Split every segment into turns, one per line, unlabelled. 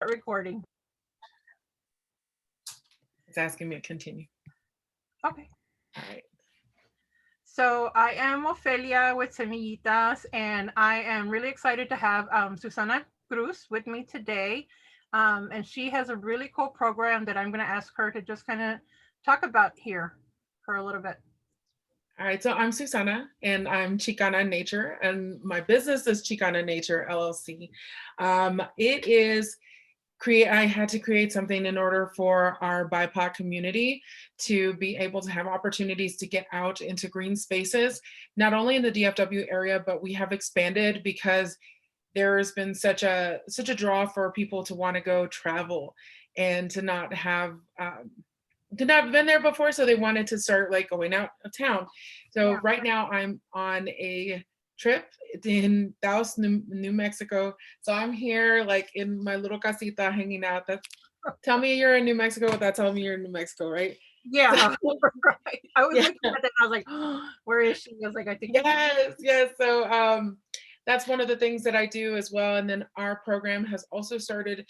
Recording.
It's asking me to continue.
Okay.
All right.
So I am Ofelia with Semillitas, and I am really excited to have Susana Cruz with me today. And she has a really cool program that I'm going to ask her to just kind of talk about here for a little bit.
All right. So I'm Susana, and I'm Chicana In Nature, and my business is Chicana In Nature LLC. It is I had to create something in order for our BIPOC community to be able to have opportunities to get out into green spaces, not only in the DFW area, but we have expanded because there has been such a draw for people to want to go travel and to not have been there before, so they wanted to start like going out of town. So
Yeah.
right now I'm on a trip in Taos, New Mexico. So I'm here like in my little casita hanging out. That's tell me you're in New Mexico without telling me you're in New Mexico, right?
Yeah. Right. I was
Yeah.
looking at that and I was like, oh, where is she? I was like, I think it's.
Yes. So that's one of the things that I do as well. And then our program has also started,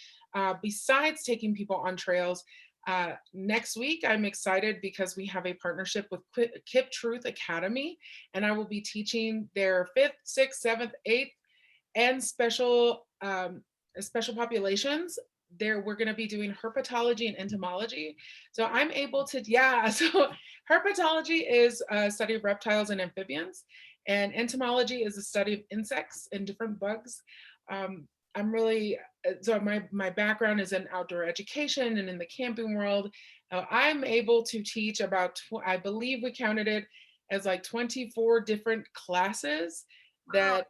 besides taking people on trails. Next week, I'm excited because we have a partnership with Kip Truth Academy, and I will be teaching their 5th, 6th, 7th, 8th, and special populations. There, we're going to be doing herpetology and entomology. So I'm able to, yeah. So herpetology is a study of reptiles and amphibians, and entomology is a study of insects and different bugs. I'm really so my background is in outdoor education and in the camping world. I'm able to teach about I believe we counted it as like 24 different classes that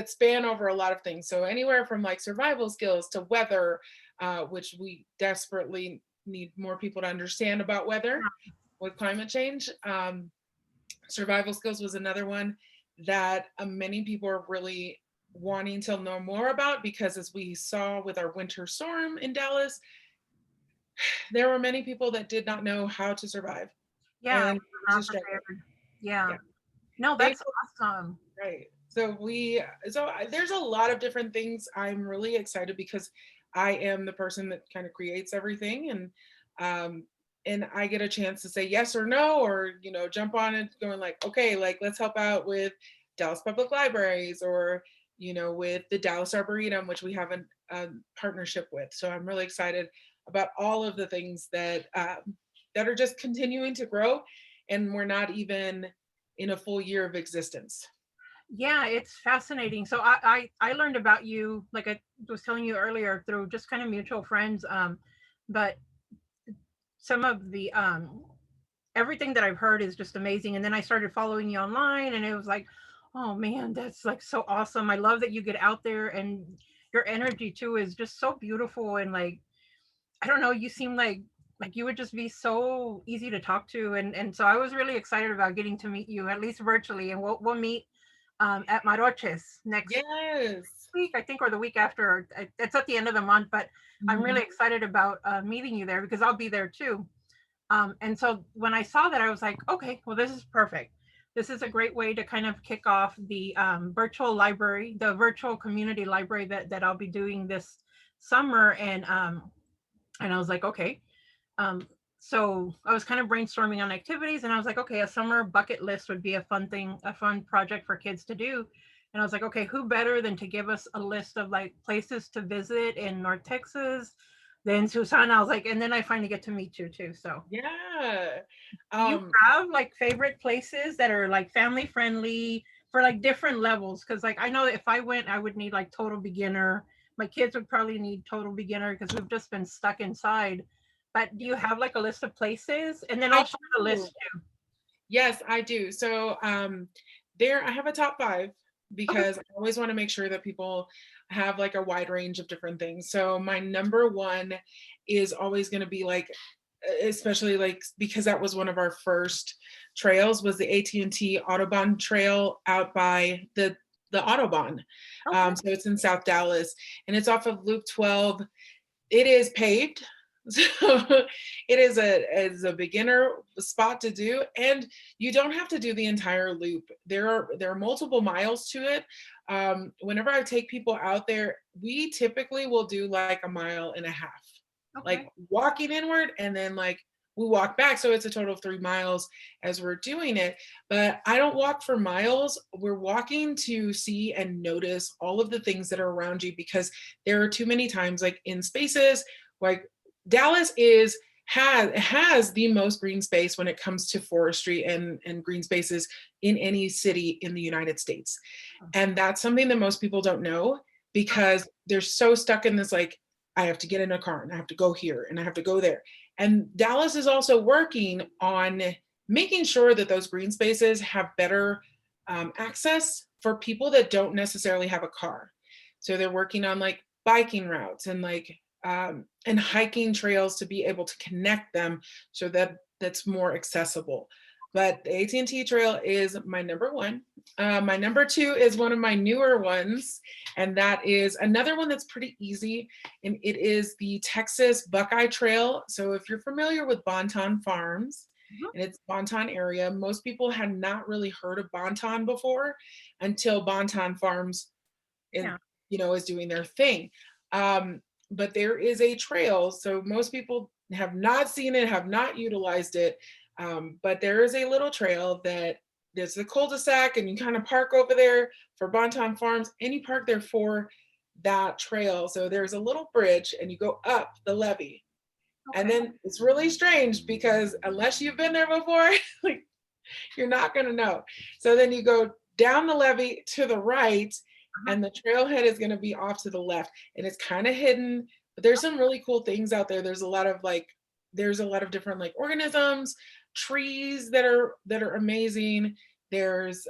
span over a lot of things. So anywhere from like survival skills to weather, which we desperately need more people to understand about weather with climate change. Survival skills was another one that many people are really wanting to know more about, because as we saw with our winter storm in Dallas, there were many people that did not know how to survive.
Yeah.
And
We're
it was a
not
struggle.
prepared. Yeah.
Yeah.
No, that's
Thankfully,
awesome.
right. There's a lot of different things. I'm really excited because I am the person that kind of creates everything, um and I get a chance to say yes or no, or jump on it going like, okay, like let's help out with Dallas Public Libraries, or with the Dallas Arboretum, which we have a partnership with. So I'm really excited about all of the things that are just continuing to grow, and we're not even in a full year of existence.
Yeah, it's fascinating. So I learned about you, like I was telling you earlier, through just kind of mutual friends. But some of the everything that I've heard is just amazing. And then I started following you online, and it was like, oh man, that's like so awesome. I love that you get out there, and your energy too is just so beautiful. And like, I don't know, you seem like you would just be so easy to talk to. And so I was really excited about getting to meet you, at least virtually, and we'll meet at Maroches next
Yes.
week, I think, or the week after. It's at the end of the month, but I'm
Mhm.
really excited about meeting you there because I'll be there too. And so when I saw that, I was like, okay, well, this is perfect. This is a great way to kind of kick off the virtual library, the virtual community library that I'll be doing this summer. And I was like, okay. Um, so I was kind of brainstorming on activities, and I was like, okay, a summer bucket list would be a fun thing, a fun project for kids to do. And I was like, okay, who better than to give us a list of like places to visit in North Texas than Susanna? I was like, and then I finally get to meet you too. So
Yeah.
do you
Um,
have like favorite places that are like family friendly for like different levels? Because like I know if I went, I would need like total beginner. My kids would probably need total beginner because we've just been stuck inside. But do you have like a list of places? And then
I
I'll share the
do.
list too.
Yes, I do. So there I have a top five
Okay.
because I always want to make sure that people have like a wide range of different things. So my number one is always going to be like, especially like because that was one of our first trails, was the AT&T Autobahn Trail out by the Autobahn.
Okay.
So it's in South Dallas, and it's off of Loop 12. It is paved. So is a beginner spot to do, and you don't have to do the entire loop. There are multiple miles to it. Whenever I take people out there, we typically will do like a mile and a half, like
Okay.
walking inward, and then like we walk back. So it's a total of 3 miles as we're doing it. But I don't walk for miles. We're walking to see and notice all of the things that are around you, because there are too many times, like in spaces like Dallas has the most green space when it comes to forestry and green spaces in any city in the United States.
Oh,
And that's something that most people don't know, because they're so stuck in this, like, I have to get in a car and I have to go here and I have to go there. And Dallas is also working on making sure that those green spaces have better access for people that don't necessarily have a car. So they're working on like biking routes and like and hiking trails to be able to connect them so that that's more accessible. But the AT&T Trail is my number one. My number two is one of my newer ones, and that is another one that's pretty easy, and it is the Texas Buckeye Trail. So if you're familiar with Bonton Farms,
mhm.
and it's Bonton area, most people had not really heard of Bonton before until Bonton Farms is,
Yeah.
is doing their thing. Um, but there is a trail, so most people have not seen it, have not utilized it. But there is a little trail that there's the cul-de-sac, and you kind of park over there for Bonton Farms, and you park there for that trail. So there's a little bridge, and you go up the levee. And
Okay.
then it's really strange because unless you've been there before, like you're not going to know. So then you go down the levee to the right,
Uh-huh.
and the trailhead is going to be off to the left. And it's kind of hidden, but there's some really cool things out there. There's a lot of different like organisms, trees that are amazing. There's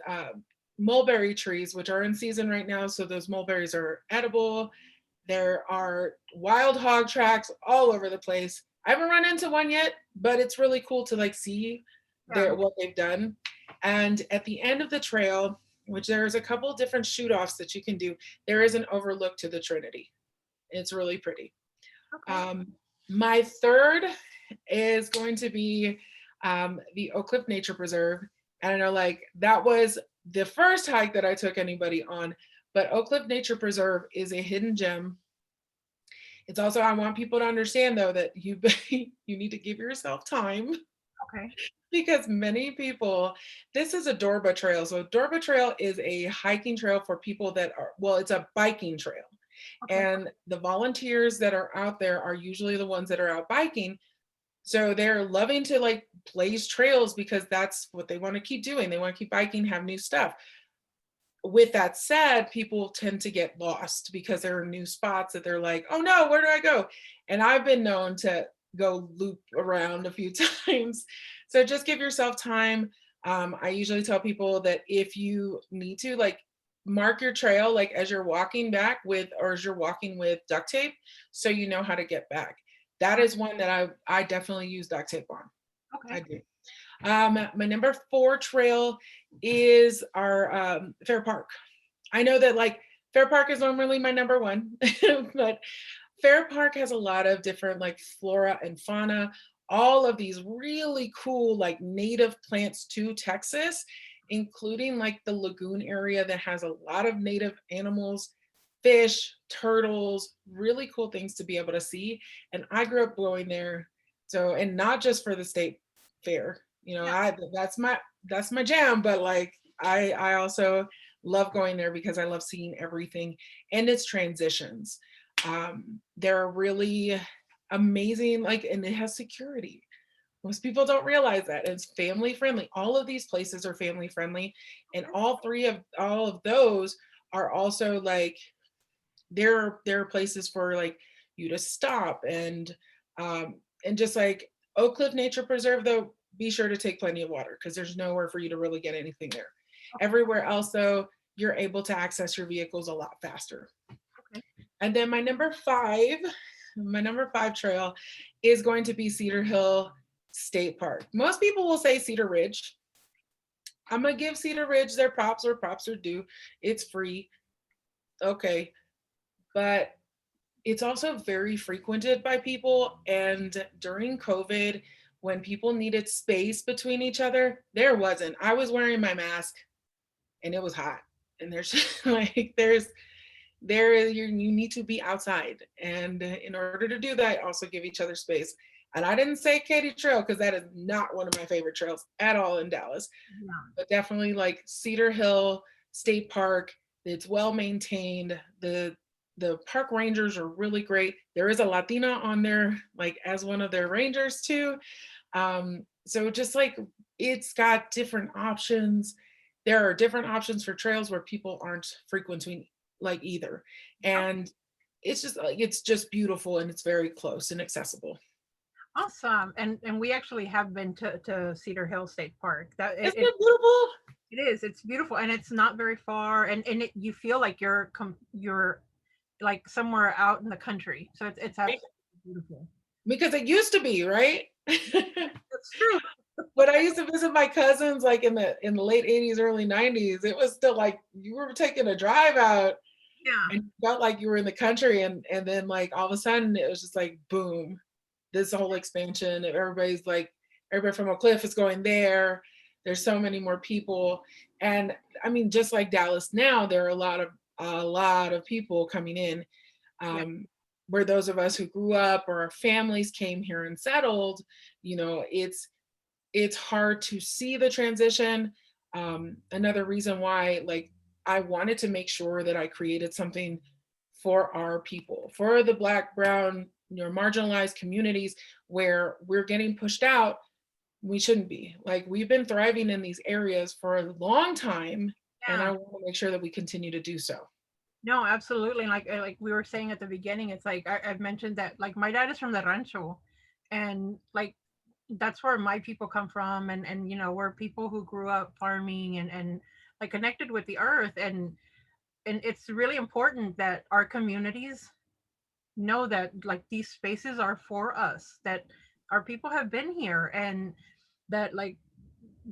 mulberry trees, which are in season right now. So those mulberries are edible. There are wild hog tracks all over the place. I haven't run into one yet, but it's really cool to like see
Yeah.
what they've done. And at the end of the trail, which there's a couple different shoot offs that you can do, there is an overlook to the Trinity. It's really pretty.
Okay.
Um, my third is going to be the Oak Cliff Nature Preserve. And I know like that was the first hike that I took anybody on, but Oak Cliff Nature Preserve is a hidden gem. It's also, I want people to understand though that you need to give yourself time,
Okay.
because many people, this is a Dorba Trail. So Dorba Trail is a hiking trail for people that are, well, it's a biking trail.
Okay.
And the volunteers that are out there are usually the ones that are out biking. So they're loving to like blaze trails because that's what they want to keep doing. They want to keep biking, have new stuff. With that said, people tend to get lost because there are new spots that they're like, oh no, where do I go? And I've been known to go loop around a few times. So just give yourself time. I usually tell people that if you need to, like, mark your trail, like as you're walking back with, or as you're walking with duct tape, so you know how to get back. That is one that I definitely use duct tape on. I
Okay.
do. My number four trail is our Fair Park. I know that like Fair Park is normally my number one, but Fair Park has a lot of different like flora and fauna, all of these really cool like native plants to Texas, including like the lagoon area that has a lot of native animals, fish, turtles, really cool things to be able to see. And I grew up going there. So, and not just for the state fair,
Yeah.
that's my jam, but like I also love going there because I love seeing everything and its transitions. They're really amazing, like, and it has security. Most people don't realize that it's family friendly. All of these places are family friendly, and all of those are also like there are places for like you to stop and just like Oak Cliff Nature Preserve though, be sure to take plenty of water because there's nowhere for you to really get anything there.
Okay.
Everywhere else though, you're able to access your vehicles a lot faster.
Okay.
And then my number five trail is going to be Cedar Hill State Park. Most people will say Cedar Ridge. I'm gonna give Cedar Ridge their props where props are due. It's free. Okay. But It's also very frequented by people. And during COVID, when people needed space between each other, there wasn't. I was wearing my mask and it was hot. And there's like, you need to be outside. And in order to do that, also give each other space. And I didn't say Katy Trail because that is not one of my favorite trails at all in Dallas,
Yeah.
but definitely like Cedar Hill State Park. It's well maintained. The park rangers are really great. There is a Latina on there, like as one of their rangers too. So just like it's got different options. There are different options for trails where people aren't frequenting like either. And it's just like it's just beautiful and it's very close and accessible.
Awesome. And we actually have been to Cedar Hill State Park. That
Isn't it beautiful?
it is. It's beautiful and it's not very far and you feel like you're like somewhere out in the country. So it's
Right?
absolutely beautiful.
Because it used to be, right?
That's true.
When I used to visit my cousins like in the late 80s, early 90s, it was still like you were taking a drive out
Yeah.
and you felt like you were in the country and then like all of a sudden it was just like boom, this whole expansion and everybody's like everybody from a cliff is going there. There's so many more people. And I mean, just like Dallas now, there are a lot of people coming in.
Yeah.
Um, where those of us who grew up or our families came here and settled, it's hard to see the transition. Another reason why, like, I wanted to make sure that I created something for our people, for the Black, Brown, marginalized communities where we're getting pushed out. We shouldn't be. Like, we've been thriving in these areas for a long time, and I
Yeah.
want to make sure that we continue to do so.
No, absolutely. Like we were saying at the beginning, it's like I've mentioned that like my dad is from the rancho, and like that's where my people come from, and we're people who grew up farming and like connected with the earth, and it's really important that our communities know that like these spaces are for us, that our people have been here, and that like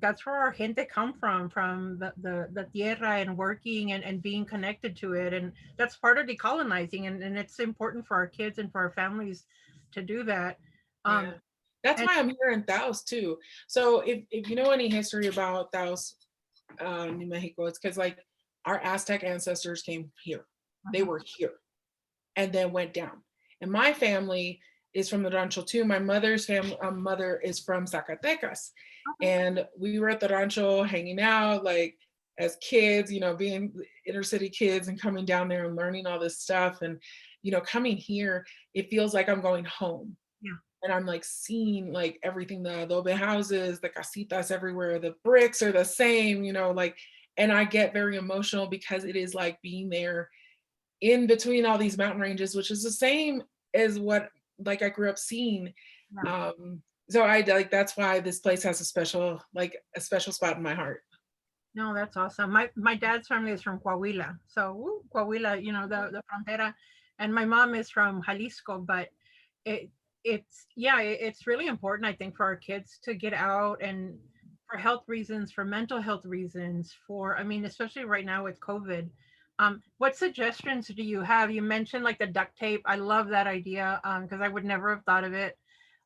that's where our gente come from the tierra and working and being connected to it, and that's part of decolonizing, and it's important for our kids and for our families to do that.
Yeah.
um
That's
and
why I'm here in Taos too. So if you know any history about Taos, New Mexico, it's because like our Aztec ancestors came here. They
uh-huh.
were here and then went down. And my family is from the Rancho too. My mother's mother is from Zacatecas.
Okay.
And we were at the Rancho hanging out like as kids, being inner city kids and coming down there and learning all this stuff. And, coming here, it feels like I'm going home
Yeah.
and I'm like seeing like everything, the adobe houses, the casitas everywhere, the bricks are the same, like, and I get very emotional because it is like being there in between all these mountain ranges, which is the same as what like I grew up seeing.
Yeah.
So I like that's why this place has a special spot in my heart.
No, that's awesome. My dad's family is from Coahuila, so Coahuila, the frontera, and my mom is from Jalisco. But it it's really important, I think, for our kids to get out, and for health reasons, for mental health reasons, for I mean, especially right now with COVID. What suggestions do you have? You mentioned like the duct tape. I love that idea because I would never have thought of it.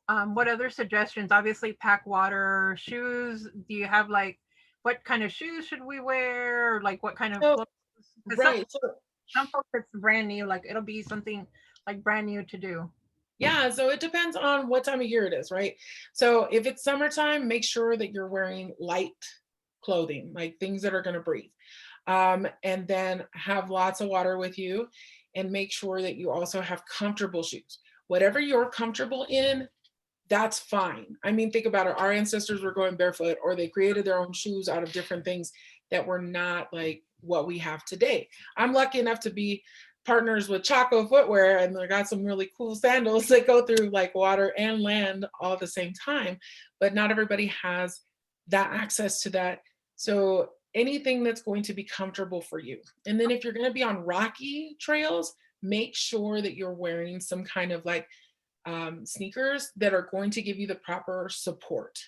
What other suggestions? Obviously, pack water, shoes. Do you have like what kind of shoes should we wear? Or, like what kind of
So
clothes? Because
right. So
some folks it's brand new. Like it'll be something like brand new to do.
yeah, so it depends on what time of year it is, right? So if it's summertime, make sure that you're wearing light clothing, like things that are going to breathe. And then have lots of water with you and make sure that you also have comfortable shoes. Whatever you're comfortable in, that's fine. I mean, think about it. Our ancestors were going barefoot or they created their own shoes out of different things that were not like what we have today. I'm lucky enough to be partners with Chaco Footwear and I got some really cool sandals that go through like water and land all at the same time, but not everybody has that access to that. So anything that's going to be comfortable for you. And then if you're going to be on rocky trails, make sure that you're wearing some kind of like sneakers that are going to give you the proper support.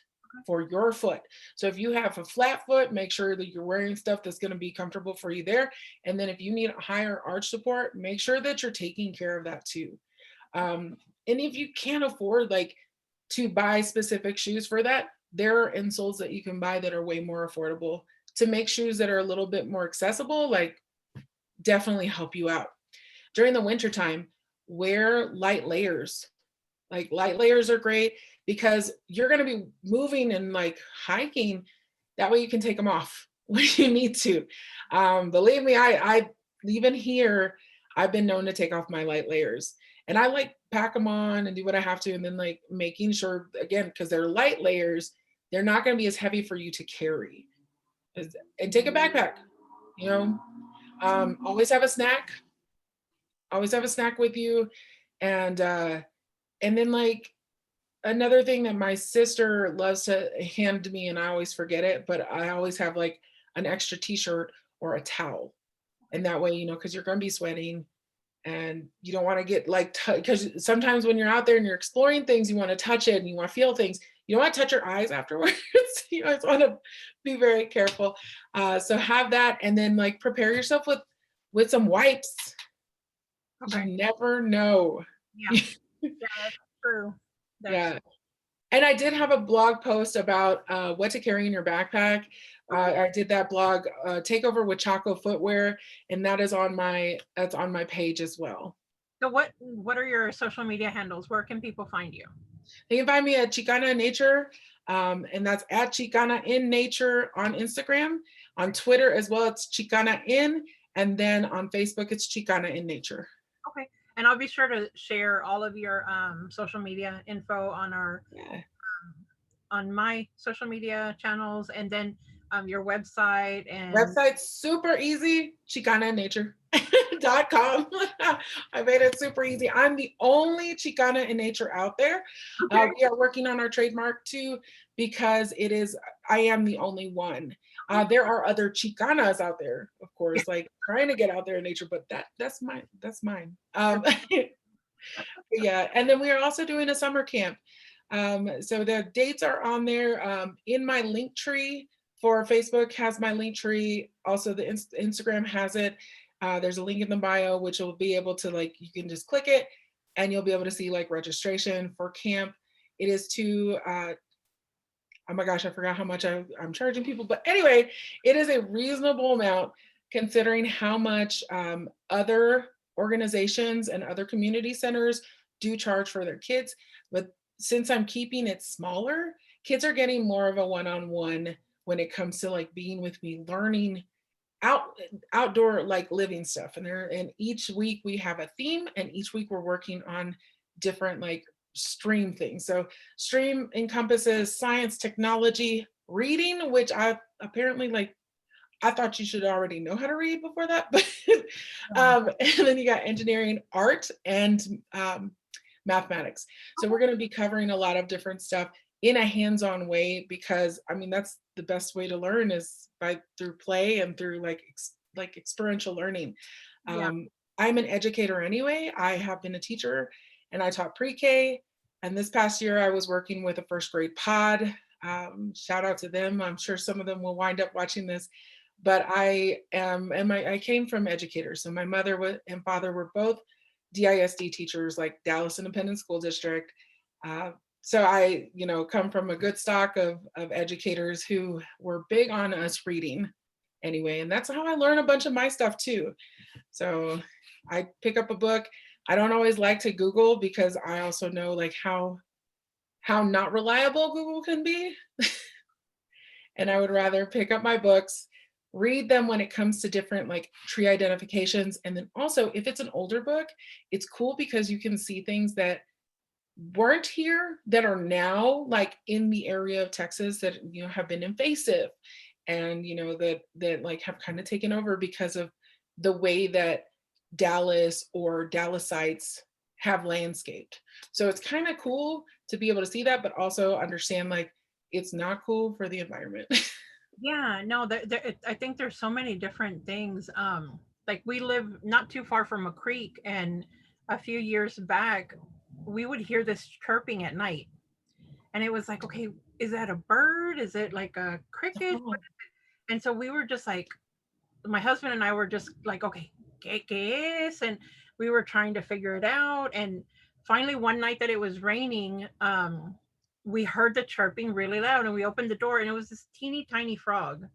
for your foot. So if you have a flat foot, make sure that you're wearing stuff that's going to be comfortable for you there. And then if you need higher arch support, make sure that you're taking care of that too. And if you can't afford like to buy specific shoes for that, there are insoles that you can buy that are way more affordable to make shoes that are a little bit more accessible, like definitely help you out. During the winter time, wear light layers. Like light layers are great because you're going to be moving and like hiking. That way you can take them off when you need to. Believe me, I even here, I've been known to take off my light layers and I like pack them on and do what I have to. And then like making sure again, because they're light layers, they're not going to be as heavy for you to carry. And take a backpack, you know, always have a snack, always have a snack with you. And then like another thing that my sister loves to hand me, and I always forget it, but I always have like an extra t-shirt or a towel. And that way, you know, because you're going to be sweating and you don't want to get like, because sometimes when you're out there and you're exploring things, you want to touch it and you want to feel things. You don't want to touch your eyes afterwards. You always want to be very careful. So have that, and then like prepare yourself with some wipes.
Okay.
You never know.
Yeah. Yeah, that's true. That's
Yeah. And I did have a blog post about what to carry in your backpack. I did that blog, Takeover with Chaco Footwear, and that's on my page as well.
so. What are your social media handles? Where can people find you?
You can find me at Chicana In Nature, and that's at Chicana In Nature on Instagram. On Twitter as well, it's Chicana In, and then on Facebook, it's Chicana In Nature.
Okay. And I'll be sure to share all of your social media info
Yeah.
on my social media channels, and then your website and
Website's super easy, ChicanaInNature.com. I made it super easy. I'm the only Chicana in Nature out there.
okay.
We are working on our trademark too, because I am the only one. There are other Chicanas out there, of course, like trying to get out there in nature, but that's mine. That's mine. Yeah, and then we are also doing a summer camp. So the dates are on there in my link tree for Facebook has my link tree. Also, the Instagram has it. There's a link in the bio, which will be able to like, you can just click it and you'll be able to see like registration for camp. It is to, oh my gosh, I forgot how much I'm charging people. But anyway, it is a reasonable amount considering how much other organizations and other community centers do charge for their kids. But since I'm keeping it smaller, kids are getting more of a one-on-one when it comes to like being with me, learning outdoor like living stuff. And each week we have a theme, and each week we're working on different like stream things. So stream encompasses science, technology, reading, which I apparently like, I thought you should already know how to read before that, but and then you got engineering, art, and mathematics. So we're going to be covering a lot of different stuff in a hands-on way, because I mean that's the best way to learn is through play and through like experiential learning.
Yeah.
I'm an educator anyway. I have been a teacher and I taught pre-K, and this past year I was working with a first grade pod. Shout out to them. I'm sure some of them will wind up watching this, but I came from educators. So my mother and father were both DISD teachers, like Dallas Independent School District. So I, come from a good stock of educators who were big on us reading anyway. And that's how I learn a bunch of my stuff too. So I pick up a book. I don't always like to Google because I also know like how not reliable Google can be. And I would rather pick up my books, read them when it comes to different like tree identifications. And then also if it's an older book, it's cool because you can see things that weren't here that are now like in the area of Texas that have been invasive, and that like have kind of taken over because of the way that Dallas or Dallasites have landscaped. So it's kind of cool to be able to see that, but also understand like it's not cool for the environment.
Yeah, no, I think there's so many different things. Like we live not too far from a creek, and a few years back, we would hear this chirping at night, and it was like, okay, is that a bird? Is it like a cricket?
Oh,
And so we were just like, my husband and I were just like, okay, ¿qué es? And we were trying to figure it out. And finally, one night that it was raining, we heard the chirping really loud, and we opened the door, and it was this teeny tiny frog.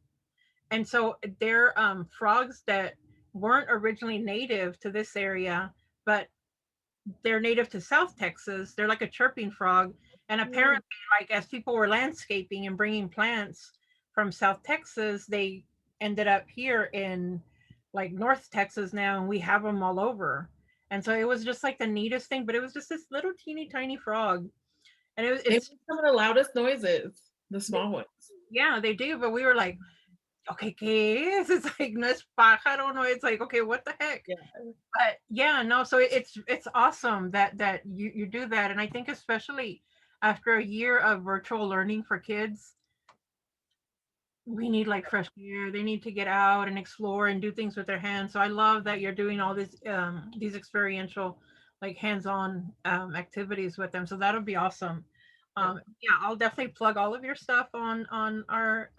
And so they're frogs that weren't originally native to this area, but they're native to South Texas. They're like a chirping frog. And
mm,
apparently, like as people were landscaping and bringing plants from South Texas, they ended up here in like North Texas now, and we have them all over. And so it was just like the neatest thing, but it was just this little teeny tiny frog, and
they
it's
make some of the loudest noises, the small ones.
yeah, they do. But we were like, okay, ¿qué es? It's like no es pájaro, no. It's like okay, what the heck?
Yeah,
But yeah, no, so it's awesome that you do that, and I think especially after a year of virtual learning for kids, we need like fresh air. They need to get out and explore and do things with their hands. So I love that you're doing all these experiential, like hands-on activities with them. So that'll be awesome.
yeah.
Yeah, I'll definitely plug all of your stuff on our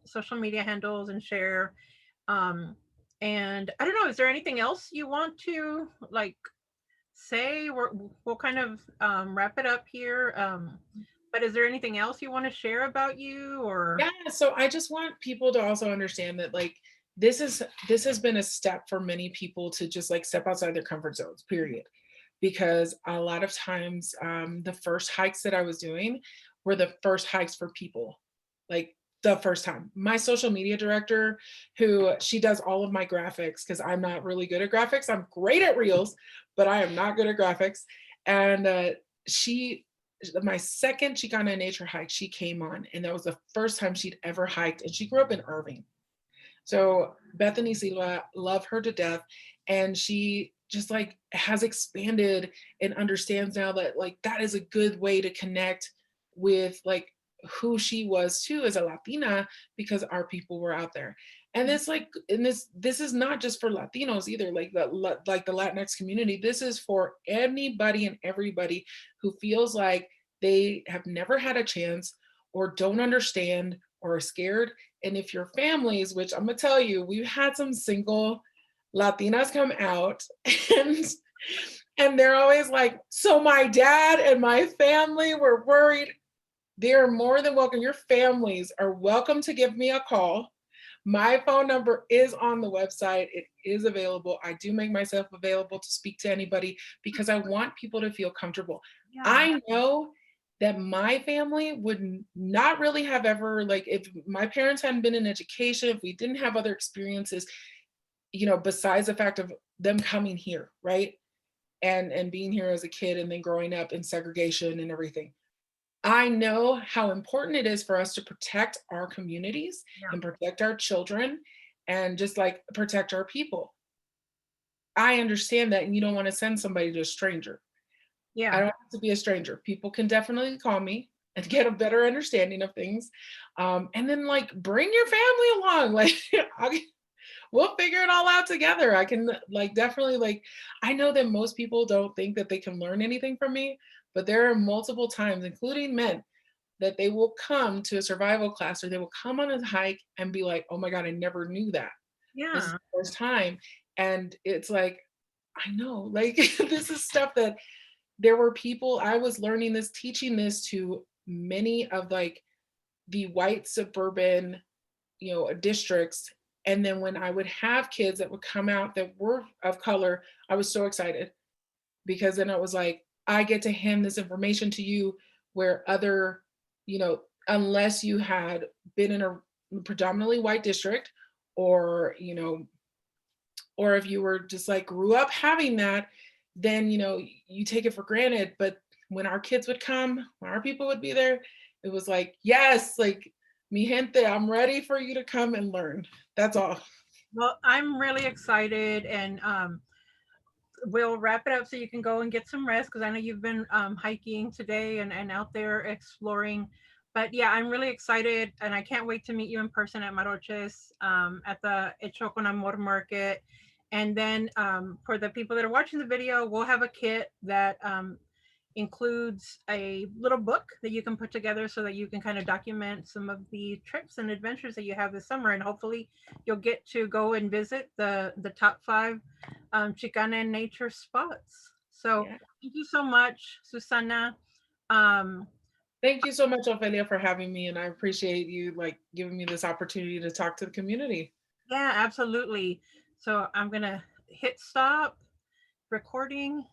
social media handles and share. Um, and I don't know, is there anything else you want to like say? We'll kind of wrap it up here. But is there anything else you want to share about you or?
Yeah, so I just want people to also understand that like this has been a step for many people to just like step outside their comfort zones, period. Because a lot of times the first hikes that I was doing were the first hikes for people. Like the first time. My social media director, who she does all of my graphics because I'm not really good at graphics. I'm great at reels, but I am not good at graphics. And she my second Chicana In Nature hike, she came on, and that was the first time she'd ever hiked. And she grew up in Irving. So Bethany Silva, love her to death. And she just like has expanded and understands now that like that is a good way to connect with like who she was too as a Latina because our people were out there. And it's like, and this is not just for Latinos either, like the Latinx community. This is for anybody and everybody who feels like they have never had a chance or don't understand or are scared. And if your families, which I'm gonna tell you, we've had some single Latinas come out and they're always like, so my dad and my family were worried. They're more than welcome. Your families are welcome to give me a call. My phone number is on the website. It is available. I do make myself available to speak to anybody because I want people to feel comfortable.
Yeah,
I know that my family would not really have ever, like, if my parents hadn't been in education, if we didn't have other experiences, besides the fact of them coming here, right? And being here as a kid and then growing up in segregation and everything. I know how important it is for us to protect our communities
yeah,
and protect our children and just like protect our people. I understand that and you don't want to send somebody to a stranger. I
yeah,
don't have to be a stranger. People can definitely call me and get a better understanding of things. And then like bring your family along. Like I'll, we'll figure it all out together. I can like definitely like I know that most people don't think that they can learn anything from me, but there are multiple times, including men, that they will come to a survival class or they will come on a hike and be like, oh my God, I never knew that. This is
yeah,
the first time. And it's like, I know, like this is stuff that there were people, I was learning this, teaching this to many of like the white suburban, districts. And then when I would have kids that would come out that were of color, I was so excited because then it was like, I get to hand this information to you where other, unless you had been in a predominantly white district or, or if you were just like grew up having that, then, you take it for granted. But when our kids would come, when our people would be there, it was like, yes, like, mi gente, I'm ready for you to come and learn. That's all.
well, I'm really excited, and we'll wrap it up so you can go and get some rest because I know you've been hiking today and out there exploring. But yeah, I'm really excited, and I can't wait to meet you in person at Maroches, at the Hecho con Amor Market. And then for the people that are watching the video, we'll have a kit that includes a little book that you can put together so that you can kind of document some of the trips and adventures that you have this summer, and hopefully you'll get to go and visit the top five Chicana in Nature spots. So
Yeah.
thank you so much, Susana. Um,
Thank you so much, Ophelia, for having me, and I appreciate you like giving me this opportunity to talk to the community.
yeah, absolutely. So I'm gonna hit stop recording